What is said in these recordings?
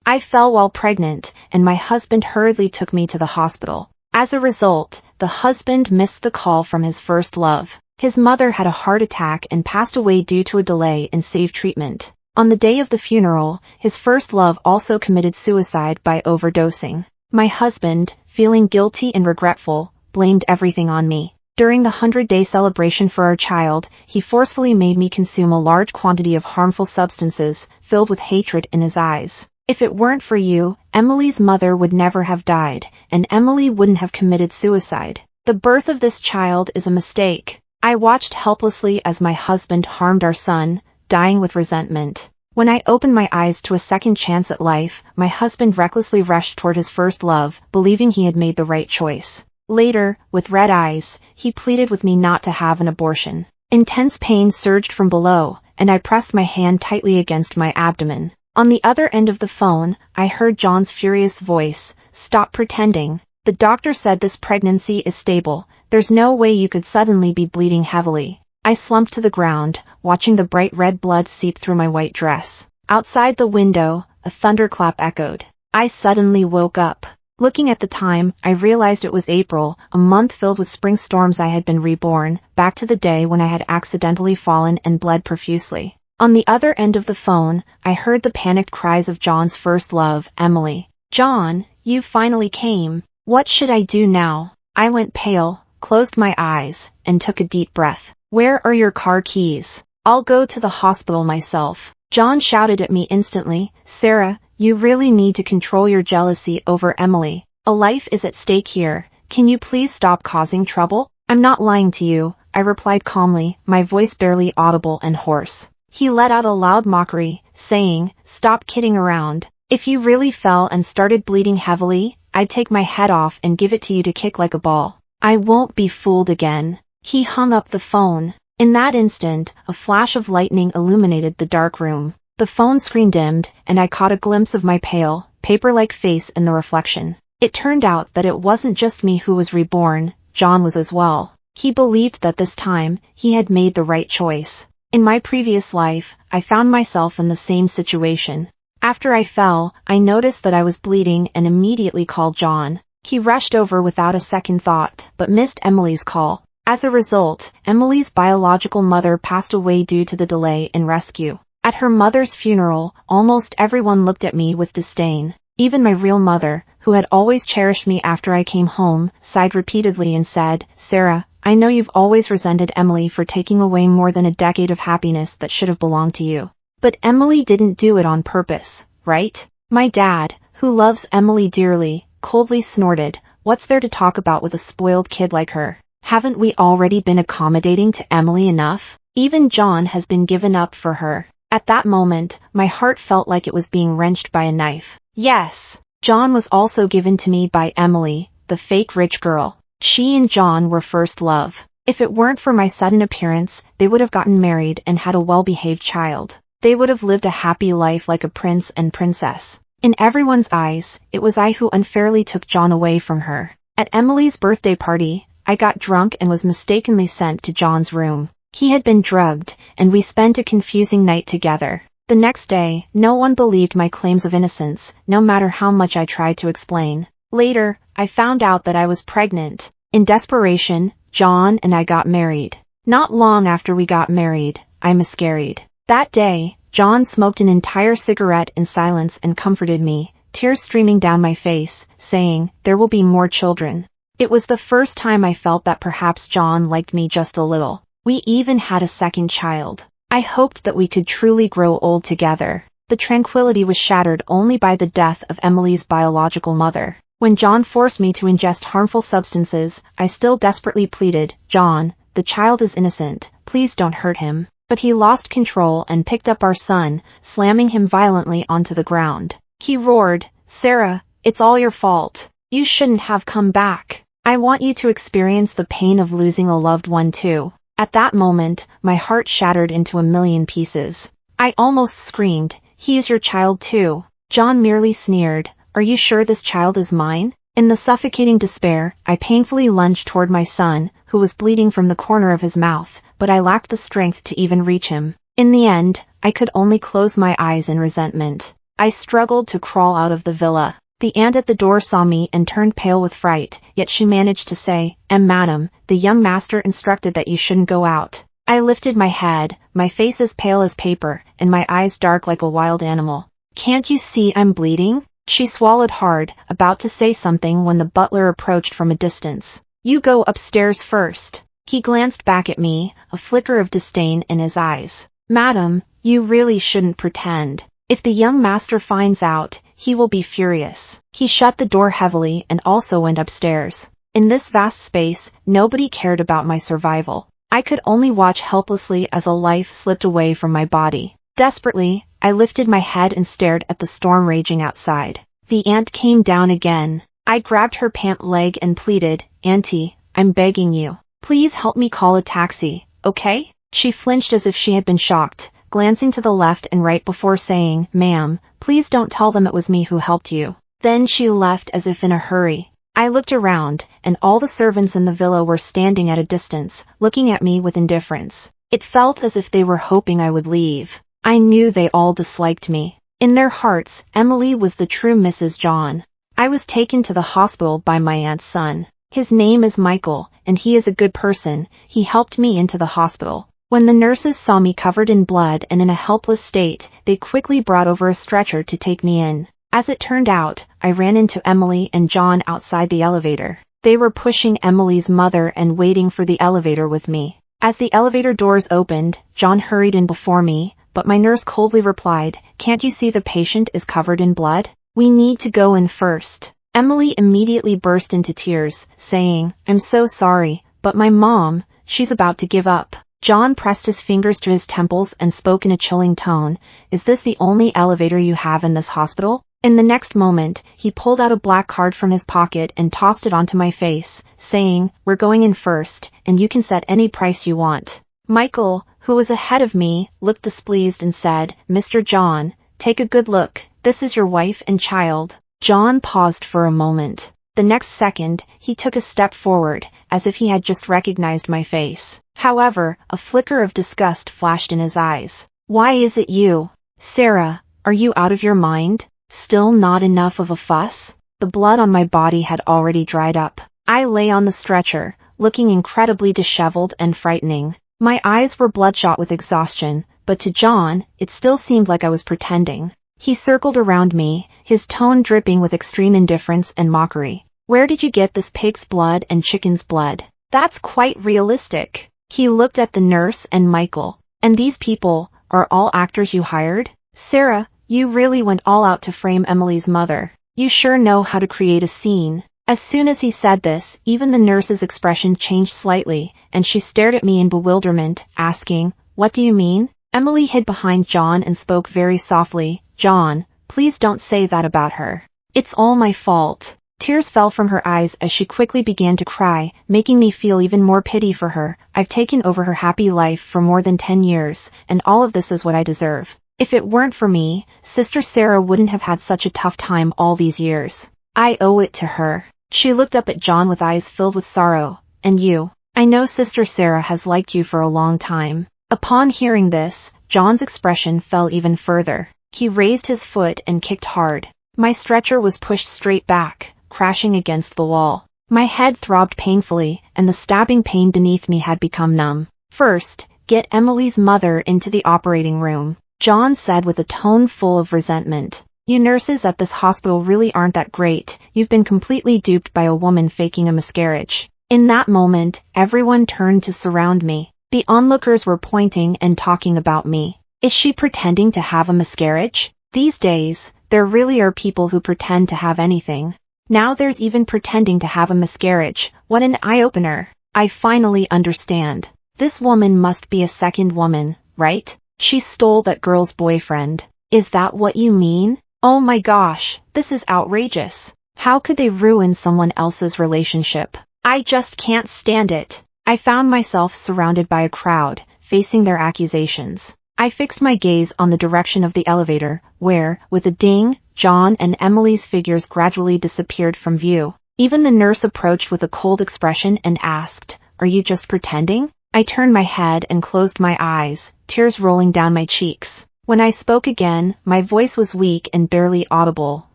I fell while pregnant, and my husband hurriedly took me to the hospital. As a result, the husband missed the call from his first love. His mother had a heart attack and passed away due to a delay in safe treatment. On the day of the funeral, his first love also committed suicide by overdosing. My husband, feeling guilty and regretful, blamed everything on me. During the 100-day celebration for our child, he forcefully made me consume a large quantity of harmful substances, filled with hatred in his eyes. If it weren't for you, Emily's mother would never have died, and Emily wouldn't have committed suicide. The birth of this child is a mistake. I watched helplessly as my husband harmed our son, dying with resentment. When I opened my eyes to a second chance at life, my husband recklessly rushed toward his first love, believing he had made the right choice. Later, with red eyes, he pleaded with me not to have an abortion. Intense pain surged from below, and I pressed my hand tightly against my abdomen. On the other end of the phone, I heard John's furious voice, "Stop pretending. The doctor said this pregnancy is stable. There's no way you could suddenly be bleeding heavily." I slumped to the ground, watching the bright red blood seep through my white dress. Outside the window, a thunderclap echoed. I suddenly woke up. Looking at the time, I realized it was April, a month filled with spring storms. I had been reborn, back to the day when I had accidentally fallen and bled profusely. On the other end of the phone, I heard the panicked cries of John's first love, Emily. "John, you finally came. What should I do now?" I went pale, closed my eyes, and took a deep breath. "Where are your car keys? I'll go to the hospital myself." John shouted at me instantly, "Sarah, you really need to control your jealousy over Emily. A life is at stake here. Can you please stop causing trouble?" "I'm not lying to you," I replied calmly, my voice barely audible and hoarse. He let out a loud mockery, saying, "Stop kidding around. If you really fell and started bleeding heavily, I'd take my head off and give it to you to kick like a ball. I won't be fooled again." He hung up the phone. In that instant, a flash of lightning illuminated the dark room. The phone screen dimmed, and I caught a glimpse of my pale, paper-like face in the reflection. It turned out that it wasn't just me who was reborn, John was as well. He believed that this time, he had made the right choice. In my previous life, I found myself in the same situation. After I fell, I noticed that I was bleeding and immediately called John. He rushed over without a second thought, but missed Emily's call. As a result, Emily's biological mother passed away due to the delay in rescue. At her mother's funeral, almost everyone looked at me with disdain. Even my real mother, who had always cherished me after I came home, sighed repeatedly and said, "Sarah, I know you've always resented Emily for taking away more than a decade of happiness that should have belonged to you. But Emily didn't do it on purpose, right?" My dad, who loves Emily dearly, coldly snorted, "What's there to talk about with a spoiled kid like her? Haven't we already been accommodating to Emily enough? Even John has been given up for her." At that moment, my heart felt like it was being wrenched by a knife. Yes, John was also given to me by Emily, the fake rich girl. She and John were first love. If it weren't for my sudden appearance, they would have gotten married and had a well-behaved child. They would have lived a happy life like a prince and princess. In everyone's eyes, it was I who unfairly took John away from her. At Emily's birthday party, I got drunk and was mistakenly sent to John's room. He had been drugged, and we spent a confusing night together. The next day, no one believed my claims of innocence, no matter how much I tried to explain. Later, I found out that I was pregnant. In desperation, John and I got married. Not long after we got married, I miscarried. That day, John smoked an entire cigarette in silence and comforted me, tears streaming down my face, saying, "There will be more children." It was the first time I felt that perhaps John liked me just a little. We even had a second child. I hoped that we could truly grow old together. The tranquility was shattered only by the death of Emily's biological mother. When John forced me to ingest harmful substances, I still desperately pleaded, "John, the child is innocent, please don't hurt him." But he lost control and picked up our son, slamming him violently onto the ground. He roared, "Sarah, it's all your fault. You shouldn't have come back. I want you to experience the pain of losing a loved one too." At that moment, my heart shattered into a million pieces. I almost screamed, "He is your child too." John merely sneered, "Are you sure this child is mine?" In the suffocating despair, I painfully lunged toward my son, who was bleeding from the corner of his mouth, but I lacked the strength to even reach him. In the end, I could only close my eyes in resentment. I struggled to crawl out of the villa. The aunt at the door saw me and turned pale with fright, yet she managed to say, Madam, the young master instructed that you shouldn't go out. I lifted my head, my face as pale as paper, and my eyes dark like a wild animal. Can't you see I'm bleeding? She swallowed hard, about to say something when the butler approached from a distance. You go upstairs first. He glanced back at me, a flicker of disdain in his eyes. Madam, you really shouldn't pretend. If the young master finds out, he will be furious. He shut the door heavily and also went upstairs. In this vast space, nobody cared about my survival. I could only watch helplessly as a life slipped away from my body. Desperately, I lifted my head and stared at the storm raging outside. The aunt came down again. I grabbed her pant leg and pleaded, Auntie, I'm begging you. Please help me call a taxi, okay? She flinched as if she had been shocked, glancing to the left and right before saying, Ma'am, please don't tell them it was me who helped you. Then she left as if in a hurry. I looked around, and all the servants in the villa were standing at a distance, looking at me with indifference. It felt as if they were hoping I would leave. I knew they all disliked me. In their hearts, Emily was the true Mrs. John. I was taken to the hospital by my aunt's son. His name is Michael, and he is a good person. He helped me into the hospital. When the nurses saw me covered in blood and in a helpless state, they quickly brought over a stretcher to take me in. As it turned out, I ran into Emily and John outside the elevator. They were pushing Emily's mother and waiting for the elevator with me. As the elevator doors opened, John hurried in before me, but my nurse coldly replied, Can't you see the patient is covered in blood? We need to go in first. Emily immediately burst into tears, saying, I'm so sorry, but my mom, she's about to give up. John pressed his fingers to his temples and spoke in a chilling tone, Is this the only elevator you have in this hospital? In the next moment, he pulled out a black card from his pocket and tossed it onto my face, saying, We're going in first, and you can set any price you want. Michael, who was ahead of me, looked displeased and said, Mr. John, take a good look, this is your wife and child. John paused for a moment. The next second, he took a step forward, as if he had just recognized my face. However, a flicker of disgust flashed in his eyes. Why is it you? Sarah, are you out of your mind? Still not enough of a fuss? The blood on my body had already dried up. I lay on the stretcher, looking incredibly disheveled and frightening. My eyes were bloodshot with exhaustion, but to John, it still seemed like I was pretending. He circled around me, his tone dripping with extreme indifference and mockery. Where did you get this pig's blood and chicken's blood? That's quite realistic. He looked at the nurse and Michael. And these people, are all actors you hired? Sarah, you really went all out to frame Emily's mother. You sure know how to create a scene. As soon as he said this, even the nurse's expression changed slightly, and she stared at me in bewilderment, asking, What do you mean? Emily hid behind John and spoke very softly, John, please don't say that about her. It's all my fault. Tears fell from her eyes as she quickly began to cry, making me feel even more pity for her. I've taken over her happy life for more than 10 years, and all of this is what I deserve. If it weren't for me, Sister Sarah wouldn't have had such a tough time all these years. I owe it to her. She looked up at John with eyes filled with sorrow. And you? I know Sister Sarah has liked you for a long time. Upon hearing this, John's expression fell even further. He raised his foot and kicked hard. My stretcher was pushed straight back, crashing against the wall. My head throbbed painfully, and the stabbing pain beneath me had become numb. First, get Emily's mother into the operating room, John said with a tone full of resentment. You nurses at this hospital really aren't that great. You've been completely duped by a woman faking a miscarriage. In that moment, everyone turned to surround me. The onlookers were pointing and talking about me. Is she pretending to have a miscarriage? These days, there really are people who pretend to have anything. Now there's even pretending to have a miscarriage. What an eye-opener. I finally understand. This woman must be a second woman, right? She stole that girl's boyfriend. Is that what you mean? Oh my gosh, this is outrageous. How could they ruin someone else's relationship? I just can't stand it. I found myself surrounded by a crowd, facing their accusations. I fixed my gaze on the direction of the elevator, where, with a ding, John and Emily's figures gradually disappeared from view. Even the nurse approached with a cold expression and asked, Are you just pretending? I turned my head and closed my eyes, tears rolling down my cheeks. When I spoke again, my voice was weak and barely audible.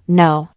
No,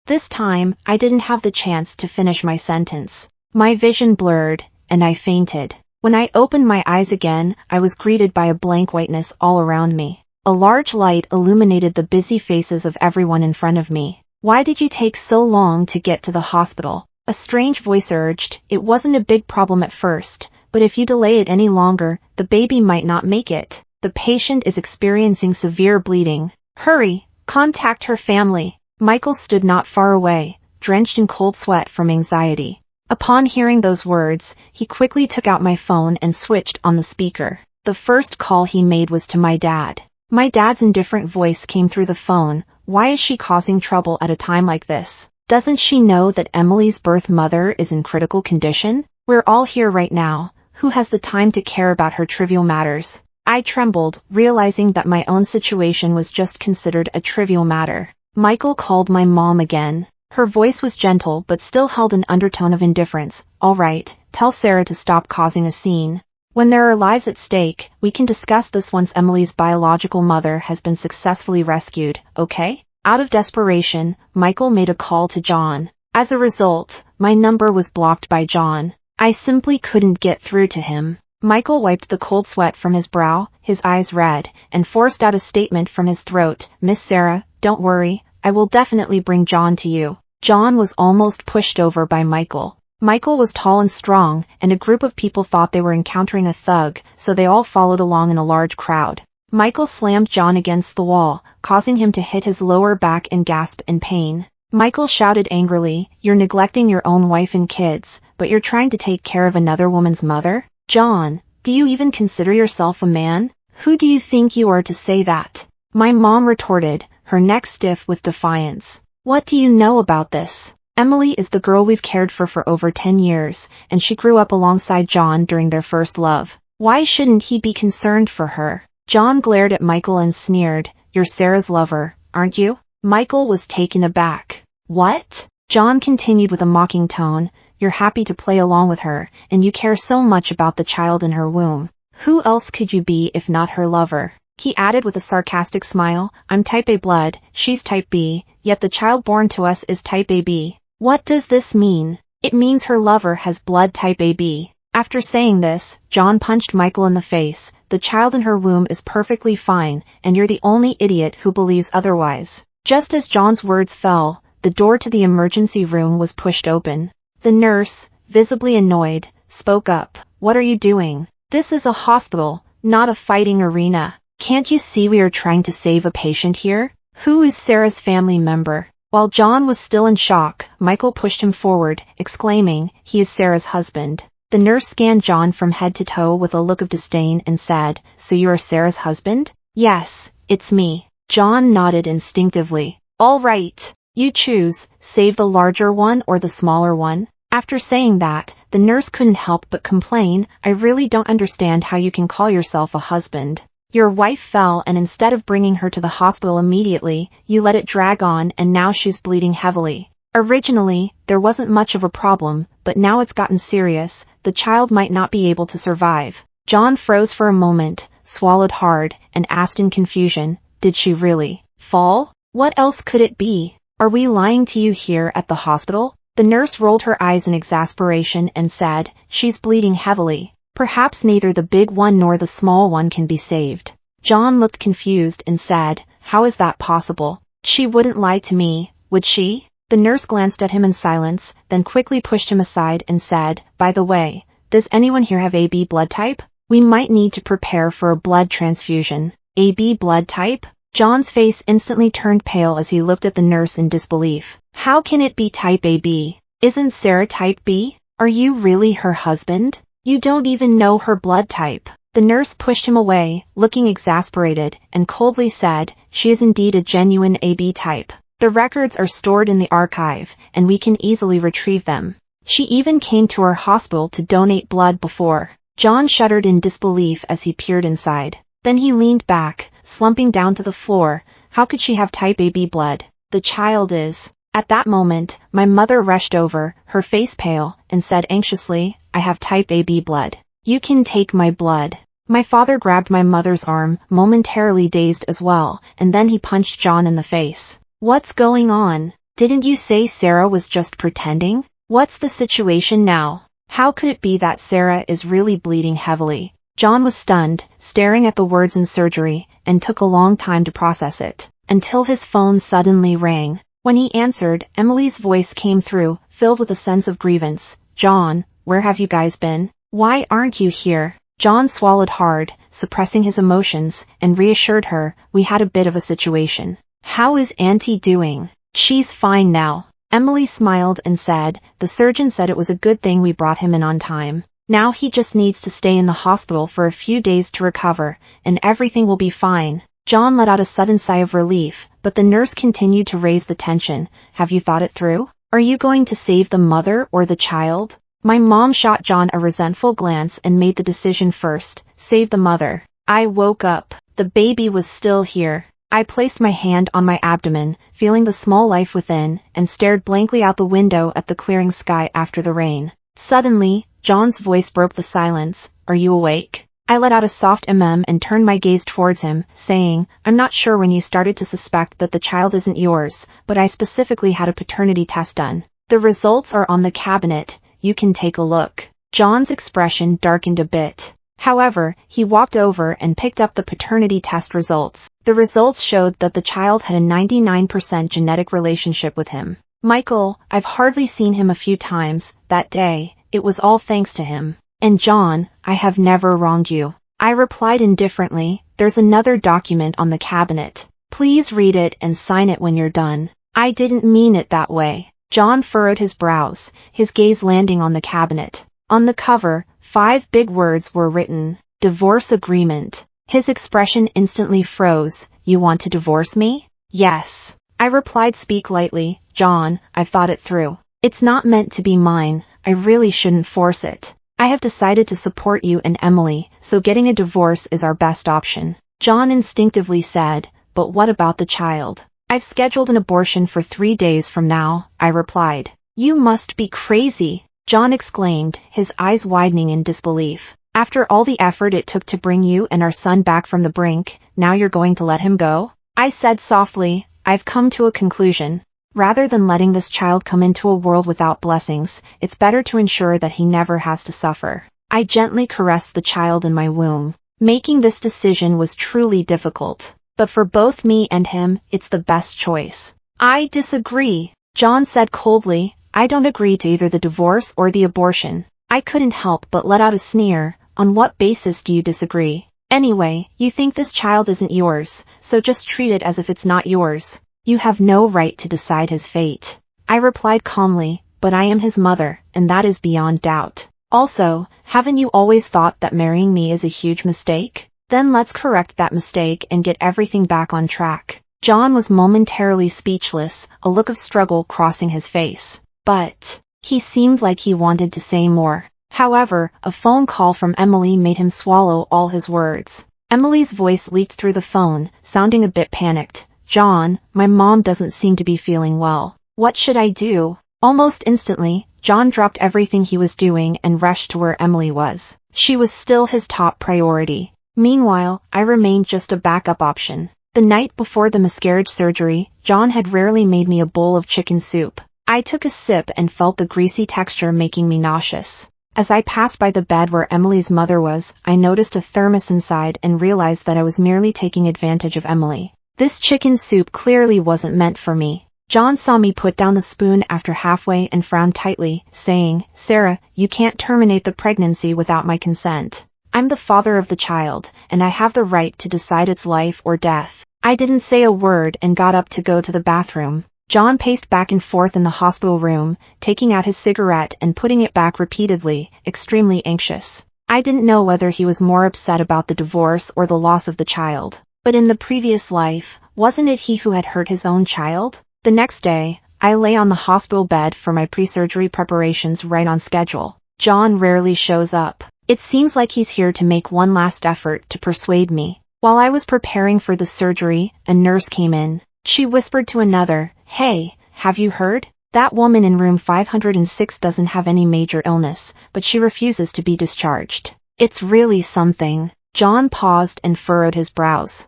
This time, I didn't have the chance to finish my sentence. My vision blurred, and I fainted. When I opened my eyes again, I was greeted by a blank whiteness all around me. A large light illuminated the busy faces of everyone in front of me. Why did you take so long to get to the hospital? A strange voice urged. It wasn't a big problem at first, but if you delay it any longer, the baby might not make it. The patient is experiencing severe bleeding. Hurry, contact her family. Michael stood not far away, drenched in cold sweat from anxiety. Upon hearing those words, he quickly took out my phone and switched on the speaker. The first call he made was to my dad. My dad's indifferent voice came through the phone. Why is she causing trouble at a time like this? Doesn't she know that Emily's birth mother is in critical condition? We're all here right now. Who has the time to care about her trivial matters? I trembled, realizing that my own situation was just considered a trivial matter. Michael called my mom again. Her voice was gentle but still held an undertone of indifference. All right, tell Sarah to stop causing a scene. When there are lives at stake, we can discuss this once Emily's biological mother has been successfully rescued, okay? Out of desperation, Michael made a call to John. As a result, my number was blocked by John. I simply couldn't get through to him. Michael wiped the cold sweat from his brow, his eyes red, and forced out a statement from his throat. Miss Sarah, don't worry, I will definitely bring John to you. John was almost pushed over by Michael. Michael was tall and strong, and a group of people thought they were encountering a thug, so they all followed along in a large crowd. Michael slammed John against the wall, causing him to hit his lower back and gasp in pain. Michael shouted angrily, "You're neglecting your own wife and kids, but you're trying to take care of another woman's mother? John, do you even consider yourself a man? Who do you think you are to say that?" My mom retorted, her neck stiff with defiance. "What do you know about this? Emily is the girl we've cared for over 10 years, and she grew up alongside John during their first love. Why shouldn't he be concerned for her?" John glared at Michael and sneered, "You're Sarah's lover, aren't you?" Michael was taken aback. "What?" John continued with a mocking tone, "You're happy to play along with her, and you care so much about the child in her womb. Who else could you be if not her lover?" He added with a sarcastic smile, "I'm type A blood, she's type B, yet the child born to us is type AB. What does this mean? It means her lover has blood type AB." After saying this, John punched Michael in the face. "The child in her womb is perfectly fine, and you're the only idiot who believes otherwise." Just as John's words fell, the door to the emergency room was pushed open. The nurse, visibly annoyed, spoke up. "What are you doing? This is a hospital, not a fighting arena. Can't you see we are trying to save a patient here? Who is Sarah's family member?" While John was still in shock, Michael pushed him forward, exclaiming, "He is Sarah's husband." The nurse scanned John from head to toe with a look of disdain and said, "So you are Sarah's husband?" "Yes, it's me." John nodded instinctively. "All right, you choose, save the larger one or the smaller one." After saying that, the nurse couldn't help but complain, "I really don't understand how you can call yourself a husband. Your wife fell, and instead of bringing her to the hospital immediately, you let it drag on, and now she's bleeding heavily. Originally, there wasn't much of a problem, but now it's gotten serious. The child might not be able to survive." John froze for a moment, swallowed hard, and asked in confusion, "Did she really fall? What else could it be? Are we lying to you here at the hospital?" The nurse rolled her eyes in exasperation and said, "She's bleeding heavily. Perhaps neither the big one nor the small one can be saved." John looked confused and said, "How is that possible? She wouldn't lie to me, would she?" The nurse glanced at him in silence, then quickly pushed him aside and said, "By the way, does anyone here have AB blood type? We might need to prepare for a blood transfusion." "AB blood type?" John's face instantly turned pale as he looked at the nurse in disbelief. "How can it be type AB? Isn't Sarah type B? Are you really her husband? You don't even know her blood type." The nurse pushed him away, looking exasperated, and coldly said, "She is indeed a genuine AB type. The records are stored in the archive, and we can easily retrieve them. She even came to our hospital to donate blood before." John shuddered in disbelief as he peered inside. Then he leaned back, slumping down to the floor. "How could she have type AB blood? The child is..." At that moment, my mother rushed over, her face pale, and said anxiously, "I have type AB blood. You can take my blood." My father grabbed my mother's arm, momentarily dazed as well, and then he punched John in the face. What's going on? Didn't you say Sarah was just pretending? What's the situation now? How could it be that Sarah is really bleeding heavily? John was stunned, staring at the words in surgery, and took a long time to process it, until his phone suddenly rang. When he answered, Emily's voice came through, filled with a sense of grievance. John, where have you guys been? Why aren't you here? John swallowed hard, suppressing his emotions, and reassured her, we had a bit of a situation. How is Auntie doing? She's fine now. Emily smiled and said, the surgeon said it was a good thing we brought him in on time. Now he just needs to stay in the hospital for a few days to recover, and everything will be fine. John let out a sudden sigh of relief, but the nurse continued to raise the tension. Have you thought it through? Are you going to save the mother or the child? My mom shot John a resentful glance and made the decision first, save the mother. I woke up. The baby was still here. I placed my hand on my abdomen, feeling the small life within, and stared blankly out the window at the clearing sky after the rain. Suddenly, John's voice broke the silence. Are you awake? I let out a soft and turned my gaze towards him, saying, I'm not sure when you started to suspect that the child isn't yours, but I specifically had a paternity test done. The results are on the cabinet. You can take a look. John's expression darkened a bit. However, he walked over and picked up the paternity test results. The results showed that the child had a 99% genetic relationship with him. Michael, I've hardly seen him a few times. That day, it was all thanks to him. And John, I have never wronged you. I replied indifferently, there's another document on the cabinet. Please read it and sign it when you're done. I didn't mean it that way. John furrowed his brows, his gaze landing on the cabinet. On the cover, 5 big words were written. Divorce agreement. His expression instantly froze. You want to divorce me? Yes. I replied, speak lightly. John, I've thought it through. It's not meant to be mine. I really shouldn't force it. I have decided to support you and Emily, so getting a divorce is our best option. John instinctively said, but what about the child? I've scheduled an abortion for 3 days from now, I replied. You must be crazy, John exclaimed, his eyes widening in disbelief. After all the effort it took to bring you and our son back from the brink, now you're going to let him go? I said softly, I've come to a conclusion. Rather than letting this child come into a world without blessings, it's better to ensure that he never has to suffer. I gently caressed the child in my womb. Making this decision was truly difficult. But for both me and him, it's the best choice. I disagree, John said coldly. I don't agree to either the divorce or the abortion. I couldn't help but let out a sneer. On what basis do you disagree? Anyway, you think this child isn't yours, so just treat it as if it's not yours. You have no right to decide his fate. I replied calmly, but I am his mother, and that is beyond doubt. Also, haven't you always thought that marrying me is a huge mistake? Then let's correct that mistake and get everything back on track. John was momentarily speechless, a look of struggle crossing his face. But he seemed like he wanted to say more. However, a phone call from Emily made him swallow all his words. Emily's voice leaked through the phone, sounding a bit panicked. John, my mom doesn't seem to be feeling well. What should I do? Almost instantly, John dropped everything he was doing and rushed to where Emily was. She was still his top priority. Meanwhile, I remained just a backup option. The night before the miscarriage surgery, John had rarely made me a bowl of chicken soup. I took a sip and felt the greasy texture making me nauseous. As I passed by the bed where Emily's mother was, I noticed a thermos inside and realized that I was merely taking advantage of Emily. This chicken soup clearly wasn't meant for me. John saw me put down the spoon after halfway and frowned tightly, saying, Sarah, you can't terminate the pregnancy without my consent. I'm the father of the child, and I have the right to decide its life or death. I didn't say a word and got up to go to the bathroom. John paced back and forth in the hospital room, taking out his cigarette and putting it back repeatedly, extremely anxious. I didn't know whether he was more upset about the divorce or the loss of the child. But in the previous life, wasn't it he who had hurt his own child? The next day, I lay on the hospital bed for my pre-surgery preparations right on schedule. John rarely shows up. It seems like he's here to make one last effort to persuade me. While I was preparing for the surgery, a nurse came in. She whispered to another, Hey, have you heard? That woman in room 506 doesn't have any major illness, but she refuses to be discharged. It's really something. John paused and furrowed his brows.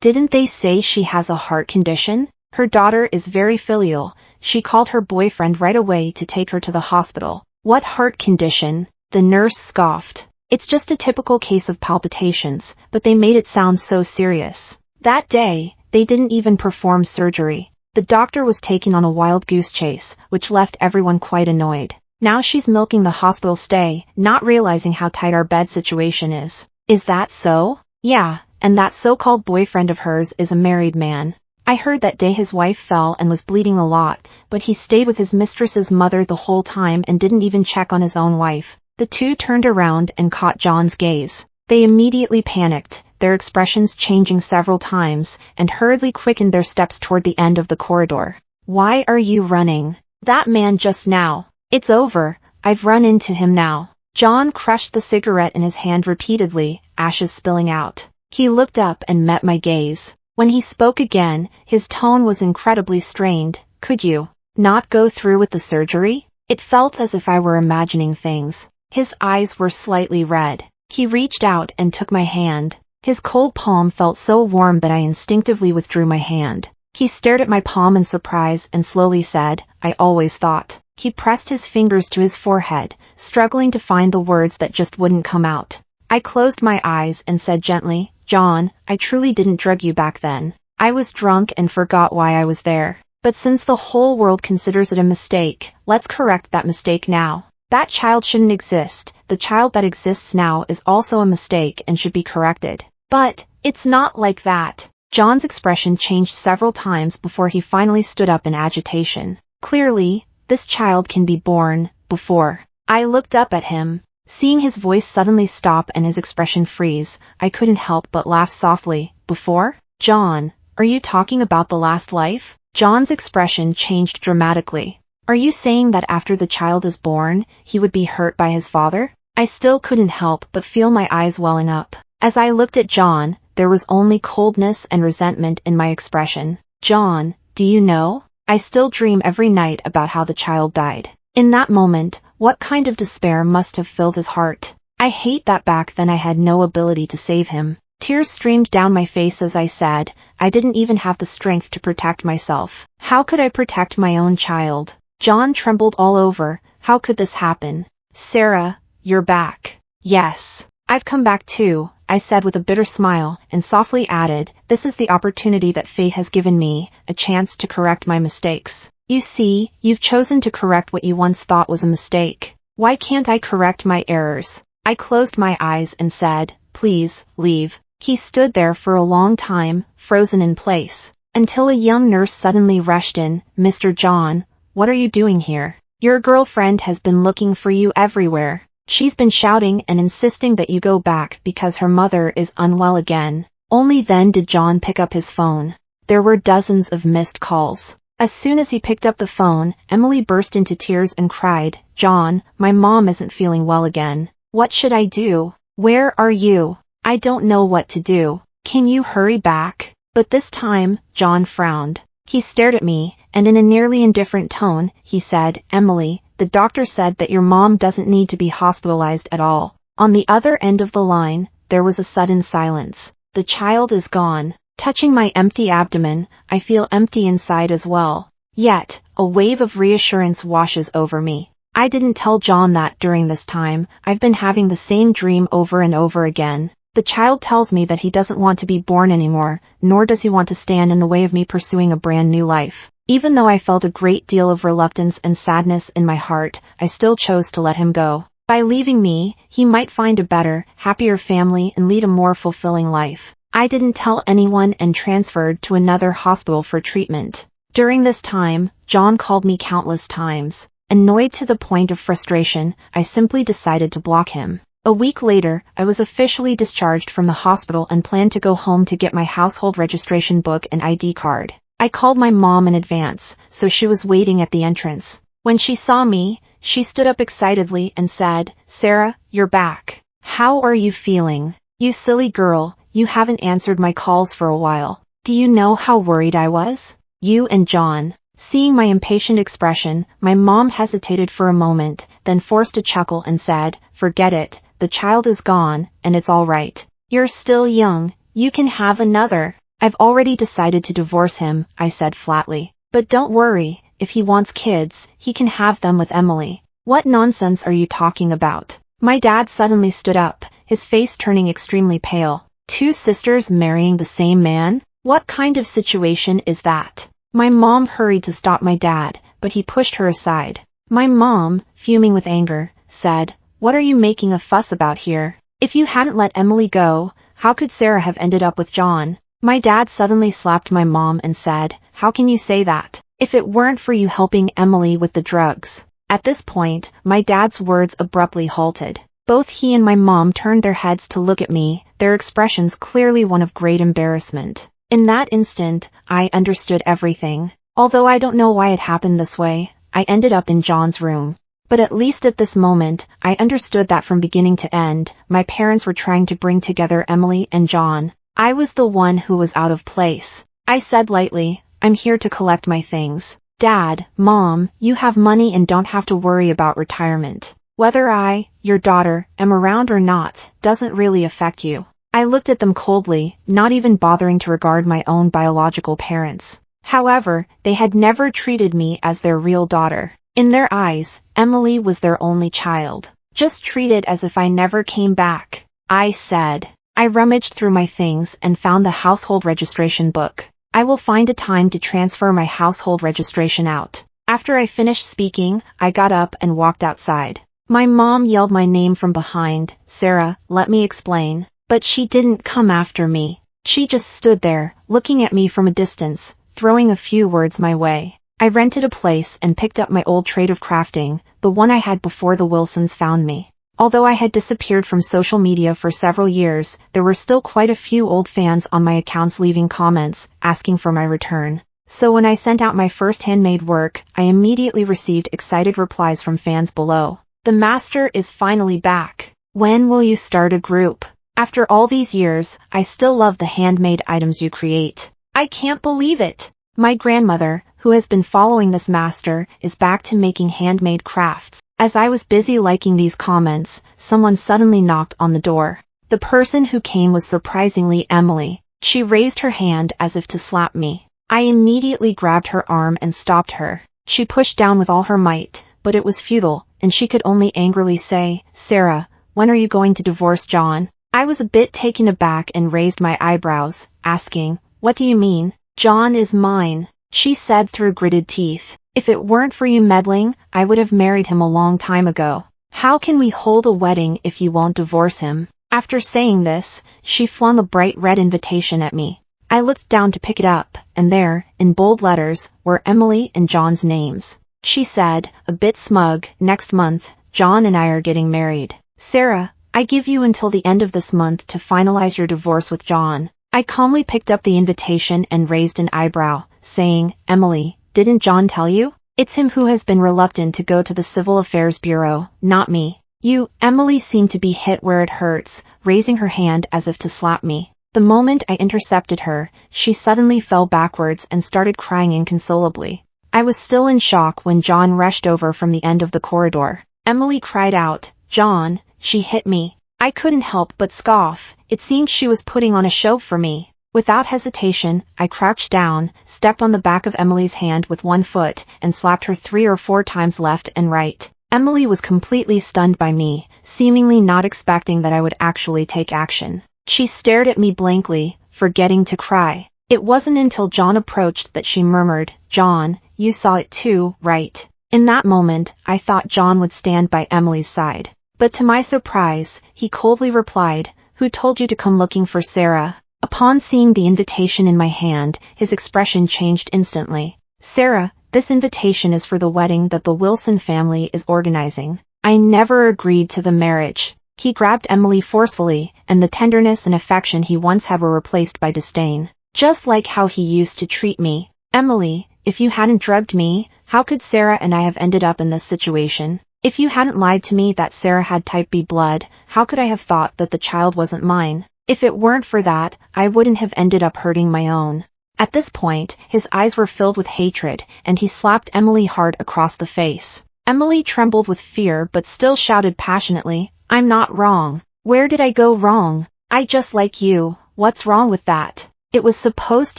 Didn't they say she has a heart condition? Her daughter is very filial. She called her boyfriend right away to take her to the hospital. What heart condition? The nurse scoffed. It's just a typical case of palpitations, but they made it sound so serious. That day, they didn't even perform surgery. The doctor was taken on a wild goose chase, which left everyone quite annoyed. Now she's milking the hospital stay, not realizing how tight our bed situation is. Is that so? Yeah, and that so-called boyfriend of hers is a married man. I heard that day his wife fell and was bleeding a lot, but he stayed with his mistress's mother the whole time and didn't even check on his own wife. The two turned around and caught John's gaze. They immediately panicked, their expressions changing several times, and hurriedly quickened their steps toward the end of the corridor. Why are you running? That man just now. It's over, I've run into him now. John crushed the cigarette in his hand repeatedly, ashes spilling out. He looked up and met my gaze. When he spoke again, his tone was incredibly strained. Could you not go through with the surgery? It felt as if I were imagining things. His eyes were slightly red. He reached out and took my hand. His cold palm felt so warm that I instinctively withdrew my hand. He stared at my palm in surprise and slowly said, I always thought. He pressed his fingers to his forehead, struggling to find the words that just wouldn't come out. I closed my eyes and said gently, John, I truly didn't drug you back then. I was drunk and forgot why I was there. But since the whole world considers it a mistake, let's correct that mistake now. That child shouldn't exist. The child that exists now is also a mistake and should be corrected. But it's not like that. John's expression changed several times before he finally stood up in agitation. Clearly, this child can be born. Before I looked up at him, seeing his voice suddenly stop and his expression freeze, I couldn't help but laugh softly. Before? John, are you talking about the last life? John's expression changed dramatically. Are you saying that after the child is born, he would be hurt by his father? I still couldn't help but feel my eyes welling up. As I looked at John, there was only coldness and resentment in my expression. John, do you know? I still dream every night about how the child died. In that moment, what kind of despair must have filled his heart? I hate that back then I had no ability to save him. Tears streamed down my face as I said, I didn't even have the strength to protect myself. How could I protect my own child? John trembled all over. How could this happen? Sarah, you're back. Yes. I've come back too, I said with a bitter smile, and softly added, this is the opportunity that fate has given me, a chance to correct my mistakes. You see, you've chosen to correct what you once thought was a mistake. Why can't I correct my errors? I closed my eyes and said, please, leave. He stood there for a long time, frozen in place, until a young nurse suddenly rushed in. Mr. John, what are you doing here? Your girlfriend has been looking for you everywhere. She's been shouting and insisting that you go back because her mother is unwell again. Only then did John pick up his phone. There were dozens of missed calls. As soon as he picked up the phone, Emily burst into tears and cried, John, my mom isn't feeling well again. What should I do? Where are you? I don't know what to do. Can you hurry back? But this time, John frowned. He stared at me, and in a nearly indifferent tone, he said, Emily, the doctor said that your mom doesn't need to be hospitalized at all. On the other end of the line, there was a sudden silence. The child is gone. Touching my empty abdomen, I feel empty inside as well. Yet, a wave of reassurance washes over me. I didn't tell John that during this time. I've been having the same dream over and over again. The child tells me that he doesn't want to be born anymore, nor does he want to stand in the way of me pursuing a brand new life. Even though I felt a great deal of reluctance and sadness in my heart, I still chose to let him go. By leaving me, he might find a better, happier family and lead a more fulfilling life. I didn't tell anyone and transferred to another hospital for treatment. During this time, John called me countless times. Annoyed to the point of frustration, I simply decided to block him. A week later, I was officially discharged from the hospital and planned to go home to get my household registration book and ID card. I called my mom in advance, so she was waiting at the entrance. When she saw me, she stood up excitedly and said, Sarah, you're back. How are you feeling? You silly girl, you haven't answered my calls for a while. Do you know how worried I was? You and John. Seeing my impatient expression, my mom hesitated for a moment, then forced a chuckle and said, forget it, the child is gone, and it's all right. You're still young, you can have another. I've already decided to divorce him, I said flatly. But don't worry, if he wants kids, he can have them with Emily. What nonsense are you talking about? My dad suddenly stood up, his face turning extremely pale. 2 sisters marrying the same man? What kind of situation is that? My mom hurried to stop my dad, but he pushed her aside. My mom, fuming with anger, said, "What are you making a fuss about here? If you hadn't let Emily go, how could Sarah have ended up with John?" My dad suddenly slapped my mom and said, "How can you say that? If it weren't for you helping Emily with the drugs." At this point, my dad's words abruptly halted. Both he and my mom turned their heads to look at me, their expressions clearly one of great embarrassment. In that instant, I understood everything. Although I don't know why it happened this way, I ended up in John's room. But at least at this moment, I understood that from beginning to end, my parents were trying to bring together Emily and John. I was the one who was out of place. I said lightly, "I'm here to collect my things. Dad, Mom, you have money and don't have to worry about retirement. Whether I, your daughter, am around or not, doesn't really affect you." I looked at them coldly, not even bothering to regard my own biological parents. However, they had never treated me as their real daughter. In their eyes, Emily was their only child, just treated as if I never came back. I said. I rummaged through my things and found the household registration book. I will find a time to transfer my household registration out. After I finished speaking, I got up and walked outside. My mom yelled my name from behind, "Sarah, let me explain." But she didn't come after me. She just stood there, looking at me from a distance, throwing a few words my way. I rented a place and picked up my old trade of crafting, the one I had before the Wilsons found me. Although I had disappeared from social media for several years, there were still quite a few old fans on my accounts leaving comments, asking for my return. So when I sent out my first handmade work, I immediately received excited replies from fans below. "The master is finally back. When will you start a group? After all these years, I still love the handmade items you create. I can't believe it. My grandmother, who has been following this master, is back to making handmade crafts." As I was busy liking these comments, someone suddenly knocked on the door. The person who came was surprisingly Emily. She raised her hand as if to slap me. I immediately grabbed her arm and stopped her. She pushed down with all her might, but it was futile, and she could only angrily say, "Sarah, when are you going to divorce John?" I was a bit taken aback and raised my eyebrows, asking, "What do you mean?" "John is mine," she said through gritted teeth. "If it weren't for you meddling, I would have married him a long time ago. How can we hold a wedding if you won't divorce him?" After saying this, she flung a bright red invitation at me. I looked down to pick it up, and there, in bold letters, were Emily and John's names. She said, a bit smug, "Next month, John and I are getting married. Sarah, I give you until the end of this month to finalize your divorce with John." I calmly picked up the invitation and raised an eyebrow, saying, "Emily, didn't John tell you? It's him who has been reluctant to go to the Civil Affairs Bureau, not me." "You," Emily seemed to be hit where it hurts, raising her hand as if to slap me. The moment I intercepted her, she suddenly fell backwards and started crying inconsolably. I was still in shock when John rushed over from the end of the corridor. Emily cried out, "John, she hit me." I couldn't help but scoff. It seemed she was putting on a show for me. Without hesitation, I crouched down, stepped on the back of Emily's hand with one foot, and slapped her 3 or 4 times left and right. Emily was completely stunned by me, seemingly not expecting that I would actually take action. She stared at me blankly, forgetting to cry. It wasn't until John approached that she murmured, "John, you saw it too, right?" In that moment, I thought John would stand by Emily's side. But to my surprise, he coldly replied, "Who told you to come looking for Sarah?" Upon seeing the invitation in my hand, his expression changed instantly. "Sarah, this invitation is for the wedding that the Wilson family is organizing. I never agreed to the marriage." He grabbed Emily forcefully, and the tenderness and affection he once had were replaced by disdain. "Just like how he used to treat me. Emily, if you hadn't drugged me, how could Sarah and I have ended up in this situation? If you hadn't lied to me that Sarah had type B blood, how could I have thought that the child wasn't mine? If it weren't for that, I wouldn't have ended up hurting my own." At this point, his eyes were filled with hatred, and he slapped Emily hard across the face. Emily trembled with fear but still shouted passionately, I'm not wrong. Where did I go wrong? I just like you. What's wrong with that? It was supposed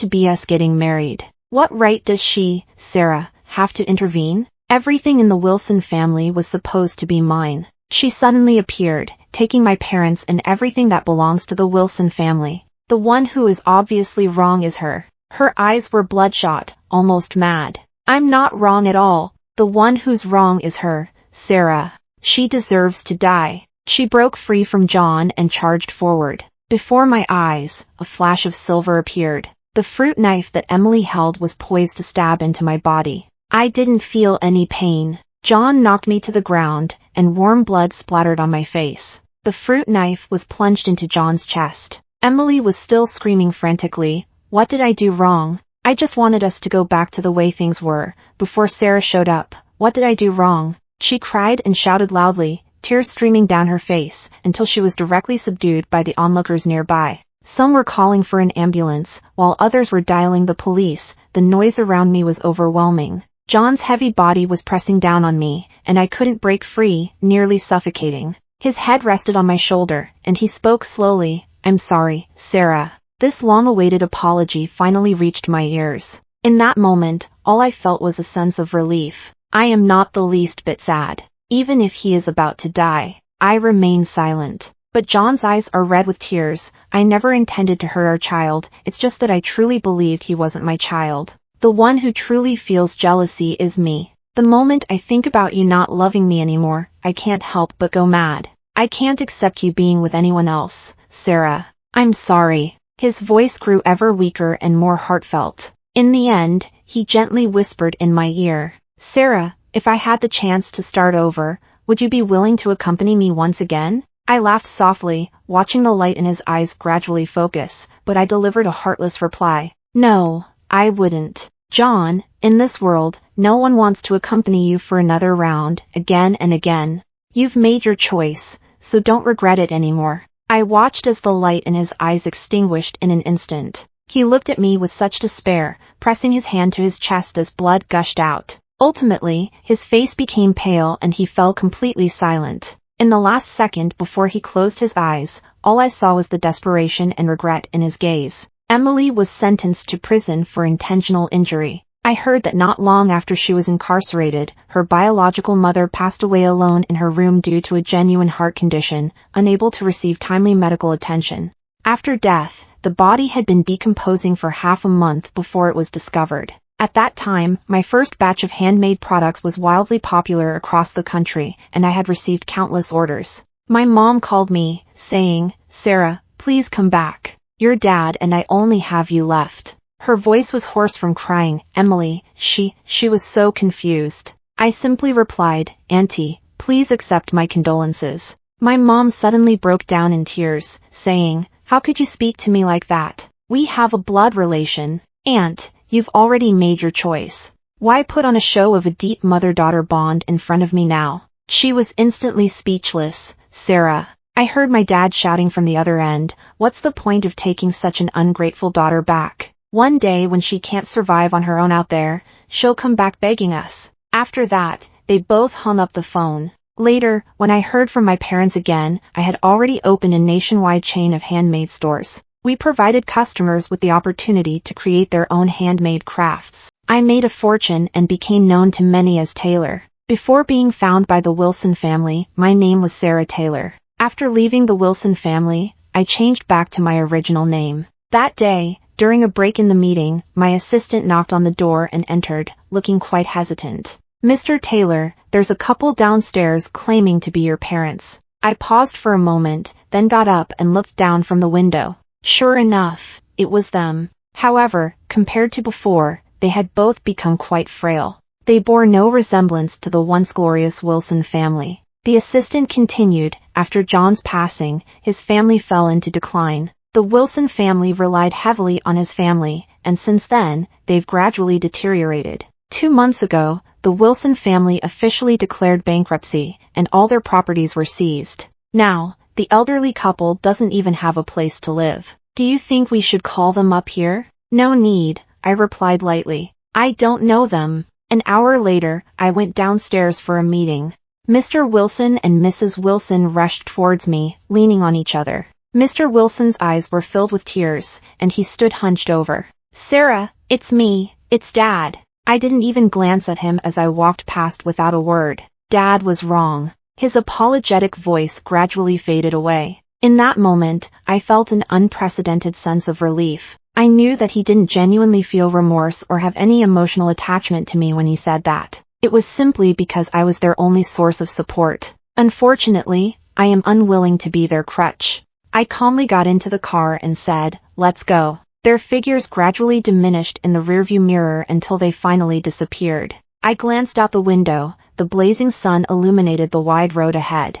to be us getting married. What right does she, Sarah, have to intervene? Everything in the Wilson family was supposed to be mine. She suddenly appeared, taking my parents and everything that belongs to the Wilson family. The one who is obviously wrong is her. Her eyes were bloodshot, almost mad. I'm not wrong at all. The one who's wrong is her, Sarah. She deserves to die. She broke free from John and charged forward. Before my eyes, a flash of silver appeared. The fruit knife that Emily held was poised to stab into my body. I didn't feel any pain. John knocked me to the ground, and warm blood splattered on my face. The fruit knife was plunged into John's chest. Emily was still screaming frantically. What did I do wrong? I just wanted us to go back to the way things were, before Sarah showed up. What did I do wrong? She cried and shouted loudly, tears streaming down her face, until she was directly subdued by the onlookers nearby. Some were calling for an ambulance, while others were dialing the police. The noise around me was overwhelming. John's heavy body was pressing down on me, and I couldn't break free, nearly suffocating. His head rested on my shoulder, and he spoke slowly. I'm sorry, Sarah. This long-awaited apology finally reached my ears. In that moment, all I felt was a sense of relief. I am not the least bit sad. Even if he is about to die, I remain silent. But John's eyes are red with tears. I never intended to hurt our child. It's just that I truly believed he wasn't my child. The one who truly feels jealousy is me. The moment I think about you not loving me anymore, I can't help but go mad. I can't accept you being with anyone else, Sarah. I'm sorry. His voice grew ever weaker and more heartfelt. In the end, he gently whispered in my ear, Sarah, if I had the chance to start over, would you be willing to accompany me once again? I laughed softly, watching the light in his eyes gradually focus, but I delivered a heartless reply. No, I wouldn't. John, in this world, no one wants to accompany you for another round, again and again. You've made your choice, so don't regret it anymore. I watched as the light in his eyes extinguished in an instant. He looked at me with such despair, pressing his hand to his chest as blood gushed out. Ultimately, his face became pale and he fell completely silent. In the last second before he closed his eyes, all I saw was the desperation and regret in his gaze. Emily was sentenced to prison for intentional injury. I heard that not long after she was incarcerated, her biological mother passed away alone in her room due to a genuine heart condition, unable to receive timely medical attention. After death, the body had been decomposing for half a month before it was discovered. At that time, my first batch of handmade products was wildly popular across the country, and I had received countless orders. My mom called me, saying, Sarah, please come back. Your dad and I only have you left. Her voice was hoarse from crying. Emily, she was so confused. I simply replied, Auntie, please accept my condolences. My mom suddenly broke down in tears, saying, How could you speak to me like that? We have a blood relation. Aunt, you've already made your choice. Why put on a show of a deep mother-daughter bond in front of me now? She was instantly speechless. Sarah. I heard my dad shouting from the other end, what's the point of taking such an ungrateful daughter back? One day when she can't survive on her own out there, she'll come back begging us. After that, they both hung up the phone. Later, when I heard from my parents again, I had already opened a nationwide chain of handmade stores. We provided customers with the opportunity to create their own handmade crafts. I made a fortune and became known to many as Taylor. Before being found by the Wilson family, my name was Sarah Taylor. After leaving the Wilson family, I changed back to my original name. That day, during a break in the meeting, my assistant knocked on the door and entered, looking quite hesitant. Mr. Taylor, there's a couple downstairs claiming to be your parents. I paused for a moment, then got up and looked down from the window. Sure enough, it was them. However, compared to before, they had both become quite frail. They bore no resemblance to the once glorious Wilson family. The assistant continued, after John's passing, his family fell into decline. The Wilson family relied heavily on his family, and since then, they've gradually deteriorated. 2 months ago, the Wilson family officially declared bankruptcy, and all their properties were seized. Now, the elderly couple doesn't even have a place to live. Do you think we should call them up here? No need, I replied lightly. I don't know them. An hour later, I went downstairs for a meeting. Mr. Wilson and Mrs. Wilson rushed towards me, leaning on each other. Mr. Wilson's eyes were filled with tears, and he stood hunched over. "Sarah, it's me, it's Dad." I didn't even glance at him as I walked past without a word. Dad was wrong. His apologetic voice gradually faded away. In that moment, I felt an unprecedented sense of relief. I knew that he didn't genuinely feel remorse or have any emotional attachment to me when he said that. It was simply because I was their only source of support. Unfortunately, I am unwilling to be their crutch. I calmly got into the car and said, "Let's go." Their figures gradually diminished in the rearview mirror until they finally disappeared. I glanced out the window. The blazing sun illuminated the wide road ahead.